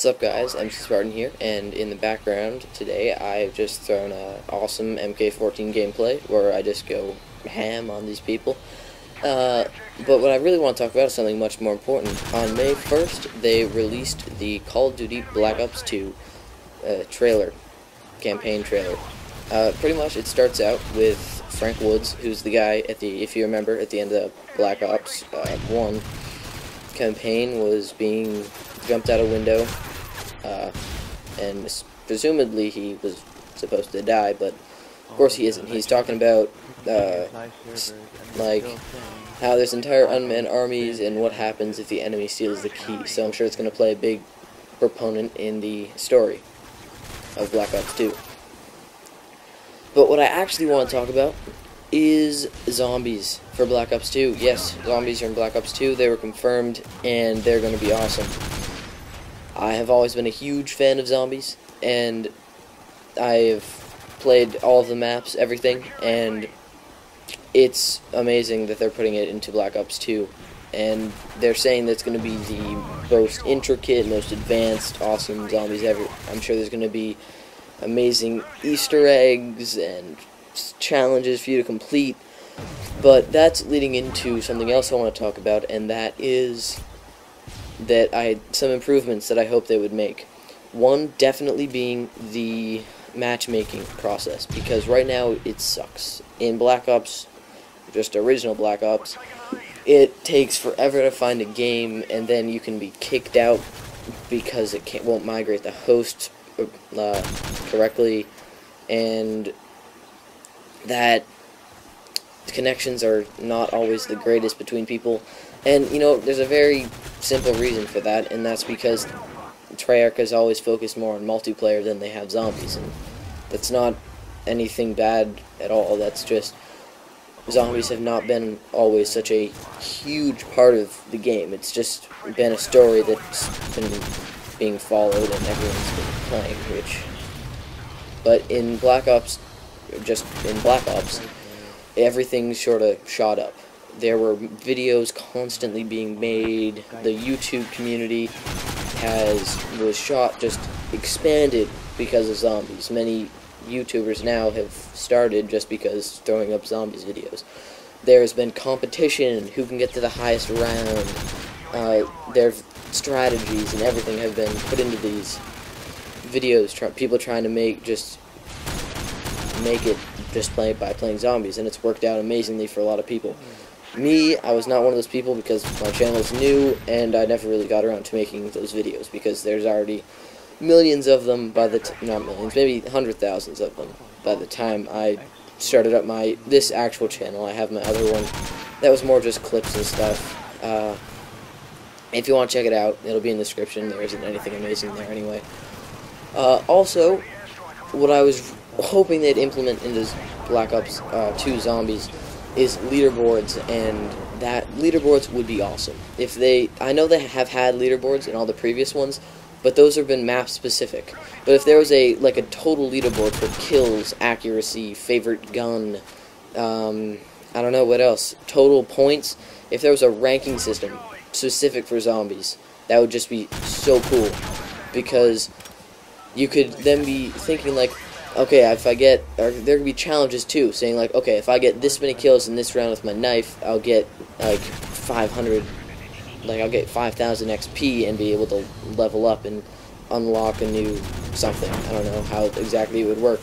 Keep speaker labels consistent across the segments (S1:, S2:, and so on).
S1: What's up, guys? MC Spartan here, and in the background today I've just thrown a awesome MK14 gameplay where I just go ham on these people. But what I really want to talk about is something much more important. On May 1st, they released the Call of Duty Black Ops 2 campaign trailer. Pretty much it starts out with Frank Woods, who's the guy if you remember, at the end of Black Ops 1 campaign was being jumped out a window, and presumably he was supposed to die, but of course he isn't. He's talking about like how there's entire unmanned armies and what happens if the enemy steals the key. So I'm sure it's going to play a big proponent in the story of Black Ops 2. But what I actually want to talk about is zombies for Black Ops 2. Yes, zombies are in Black Ops 2. They were confirmed, and they're going to be awesome. I have always been a huge fan of zombies, and I've played all of the maps, everything, and it's amazing that they're putting it into Black Ops 2. And they're saying that it's going to be the most intricate, most advanced, awesome zombies ever. I'm sure there's going to be amazing Easter eggs and challenges for you to complete, but that's leading into something else I want to talk about, and that is that some improvements that I hope they would make. One definitely being the matchmaking process, because right now it sucks. In Black Ops, just original Black Ops, it takes forever to find a game, and then you can be kicked out because it won't migrate the host correctly, and that connections are not always the greatest between people. And you know, there's a very simple reason for that, and that's because Treyarch has always focused more on multiplayer than they have zombies, and that's not anything bad at all. That's just zombies have not been always such a huge part of the game. It's just been a story that's been being followed and everyone's been playing, but in Black Ops, everything sort of shot up. There were videos constantly being made. The YouTube community just expanded because of zombies. Many YouTubers now have started just because throwing up zombies videos. There's been competition, who can get to the highest round. There's strategies and everything have been put into these videos. People trying to make it just by playing zombies, and it's worked out amazingly for a lot of people. Me, I was not one of those people because my channel is new, and I never really got around to making those videos because there's already millions of them not millions, maybe 100,000s of them by the time I started up this actual channel. I have my other one that was more just clips and stuff. If you want to check it out, it'll be in the description. There isn't anything amazing there anyway. Also, what I was hoping they'd implement into Black Ops 2 Zombies is leaderboards, and that leaderboards would be awesome. I know they have had leaderboards in all the previous ones, but those have been map specific. But if there was a total leaderboard for kills, accuracy, favorite gun, I don't know what else, total points, if there was a ranking system specific for zombies, that would just be so cool, because you could then be thinking okay, there could be challenges too, saying okay, if I get this many kills in this round with my knife, I'll get 500, I'll get 5,000 XP and be able to level up and unlock a new something. I don't know how exactly it would work,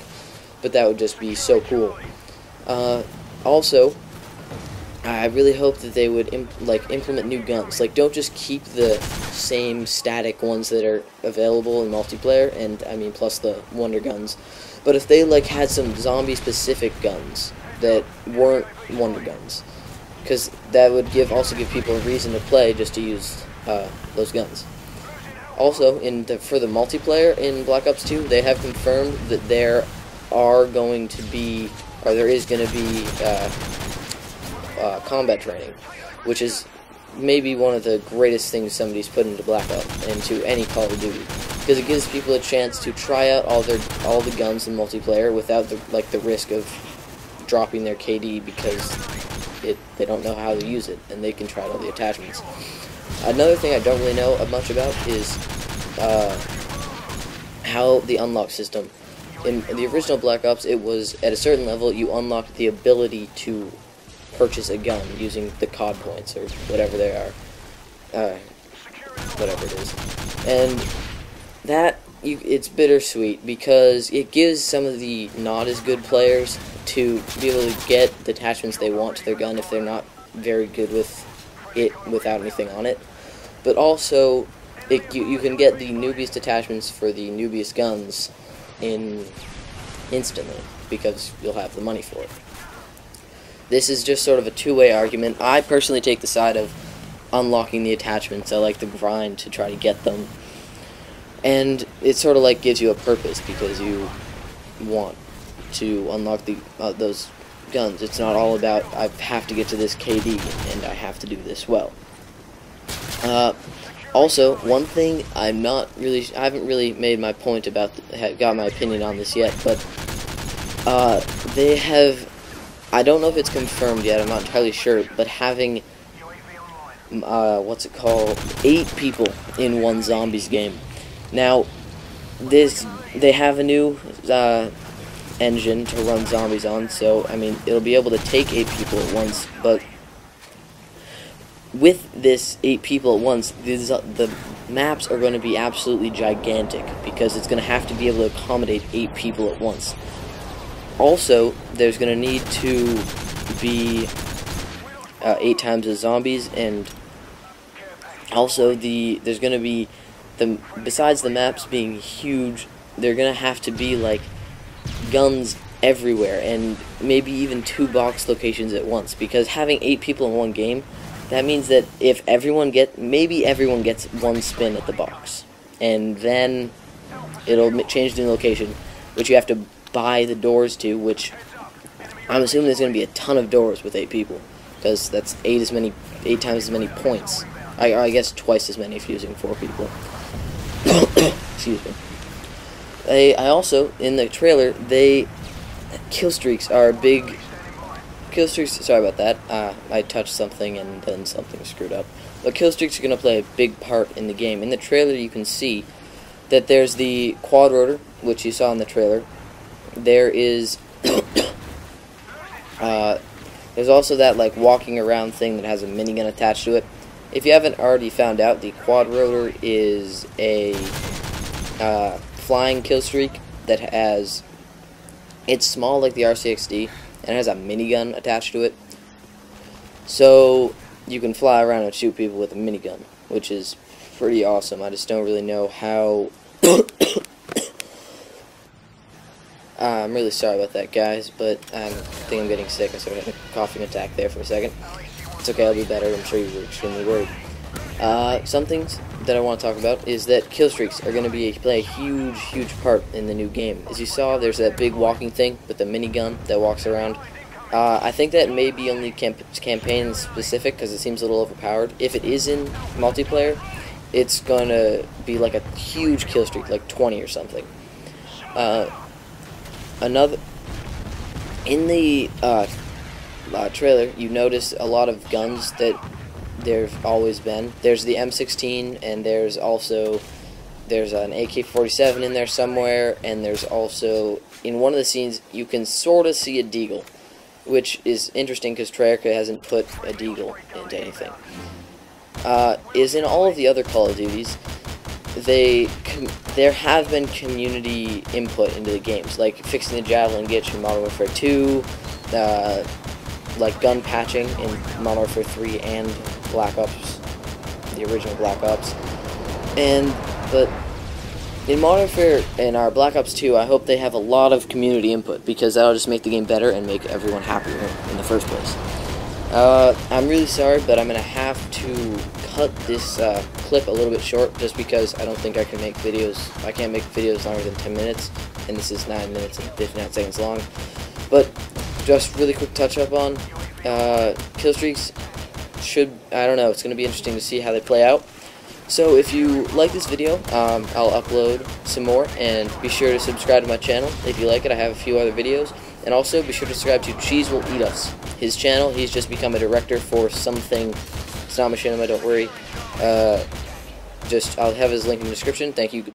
S1: but that would just be so cool. Also, I really hope that they would implement new guns. Don't just keep the same static ones that are available in multiplayer, and I mean plus the wonder guns. But if they had some zombie-specific guns that weren't wonder guns, because that would also give people a reason to play just to use those guns. Also, for the multiplayer in Black Ops 2, they have confirmed that there is going to be combat training, which is maybe one of the greatest things somebody's put into Black Ops, into any Call of Duty, because it gives people a chance to try out all the guns in multiplayer without the risk of dropping their KD because they don't know how to use it, and they can try out all the attachments. Another thing I don't really know much about is how the unlock system. In the original Black Ops, it was at a certain level you unlocked the ability to purchase a gun using the COD points or whatever they are, whatever it is, and that it's bittersweet because it gives some of the not as good players to be able to get the attachments they want to their gun if they're not very good with it without anything on it, but also you can get the newbiest attachments for the newbiest guns instantly because you'll have the money for it. This is just sort of a two-way argument. I personally take the side of unlocking the attachments. I like the grind to try to get them, and it sort of like gives you a purpose because you want to unlock those guns. It's not all about I have to get to this KD and I have to do this well. Also, one thing I haven't really made my point about, got my opinion on this yet, but they have, I don't know if it's confirmed yet, I'm not entirely sure, but having, 8 people in one zombies game. Now, they have a new engine to run zombies on, so, I mean, it'll be able to take 8 people at once, but with this 8 people at once, the maps are going to be absolutely gigantic because it's going to have to be able to accommodate 8 people at once. Also, there's going to need to be 8 times the zombies, and also there's going to be besides the maps being huge, they're going to have to be like guns everywhere, and maybe even 2 box locations at once, because having 8 people in one game, that means that if maybe everyone gets 1 spin at the box, and then it'll change the location, which you have to buy the doors to, which I'm assuming there's going to be a ton of doors with 8 people, because that's 8 times as many points. I guess twice as many if you're using 4 people. Excuse me. I also, in the trailer, kill streaks are a big... Kill streaks, sorry about that, I touched something and then something screwed up. But kill streaks are going to play a big part in the game. In the trailer you can see that there's the quad rotor, which you saw in the trailer. There is, there's also that like walking around thing that has a minigun attached to it. If you haven't already found out, the quad rotor is a flying kill streak that has, it's small like the RCXD, and it has a minigun attached to it, so you can fly around and shoot people with a minigun, which is pretty awesome. I just don't really know how... I'm really sorry about that, guys, but I think I'm getting sick. I sort of had a coughing attack there for a second. It's okay, I'll be better. I'm sure you were extremely worried. Some things that I want to talk about is that kill streaks are going to play a huge part in the new game. As you saw, there's that big walking thing with the minigun that walks around. I think that may be only campaign specific because it seems a little overpowered. If it is in multiplayer, it's going to be like a huge kill streak, like 20 or something. In the trailer, you notice a lot of guns that there've always been. There's the M16, and there's an AK-47 in there somewhere, and there's also, in one of the scenes, you can sort of see a deagle, which is interesting because Treyarch hasn't put a deagle into anything. Is in all of the other Call of Duties, there have been community input into the games, like fixing the Javelin glitch in Modern Warfare 2, like gun patching in Modern Warfare 3 and Black Ops, the original Black Ops. But in Modern Warfare and our Black Ops 2, I hope they have a lot of community input, because that'll just make the game better and make everyone happier in the first place. I'm really sorry, but I'm going to have to cut this clip a little bit short, just because I don't think I can make videos. I can't make videos longer than 10 minutes, and this is 9 minutes and 59 seconds long. But just really quick touch up on kill streaks. I don't know, it's going to be interesting to see how they play out. So if you like this video, I'll upload some more, and be sure to subscribe to my channel if you like it. I have a few other videos, and also be sure to subscribe to Cheese Will Eat Us, his channel. He's just become a director for something. It's not machinima, don't worry. I'll have his link in the description. Thank you.